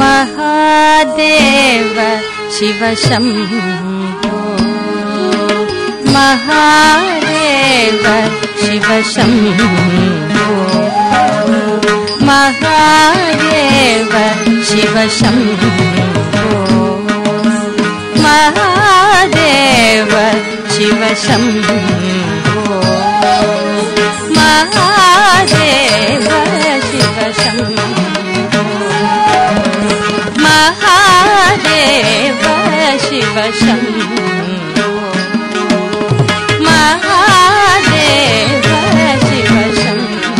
महादेव शिव शम्भो महादेव शिव शम्भो महादेव शिव शम्भो महादेव शिव शम्भो महादेव शिव शम्भो महादेव शिव शम्भो महादेव शिव शम्भो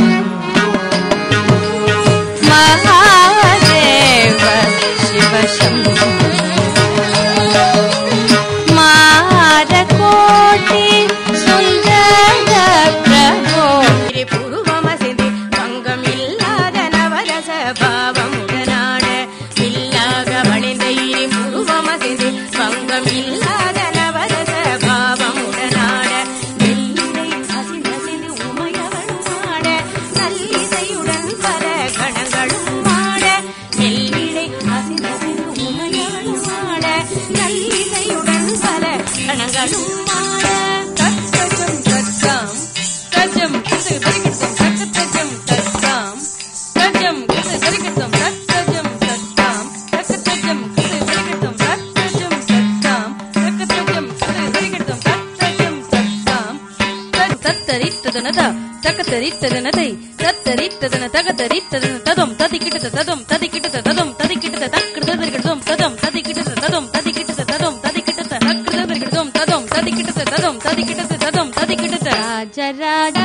महादेव शिव शम्भो मारकोटि सुन्दर प्रभो पूर्वमसिंदि भङ्गमिल्लाद नवरस भावमुडनाड इल्लाग वळिंदैरि पूर्वमसिंदि भङ्गमिल्लाद नवरस भावमुडनाड மெல்லிடை அசிந்தசிந்து உமையவளும் ஆட நல்லிசையுடன் பல கணங்களும் ஆட மெல்லிடை அசிந்தசிந்து உமையவளும் ஆட நல்லிசையுடன் பல கணங்களும் ஆட தத்தஜம் தத்தாம் தஜம் கிது தரிக்கிட்டம் தத்தஜம் தத்தாம் தஜம் கிது தரிக்கிட்டம் தத்தஜம் தத்தாம் தத்தஜம் கிது தரிக்கிட்டம் தத்தஜம் தத்தாம் தத்தஜம் கிது தரிக்கிட்டம் தத்தஜம் தத்தாம் தத்தரித்ததனத தக்கதரித்ததனதை தத்தரித்ததன தகதரித்ததன ததம் ததிக்கிட்டத ததம் ததிக்கிட்டத ததம் ததிக்கிட்டத தக்கிட்டதரிக்கிட்டம் ததம் ததிக்கிட்டத ததம் ததிக்கிட்டத ததம் ததிக்கிட்டத தக்கிட்டதரிக்கிட்டம் ததம் ததிக்கிட்டத ததம் ததிக்கிட்டத ததம் ததிக்கிட்டத ராஜராஜ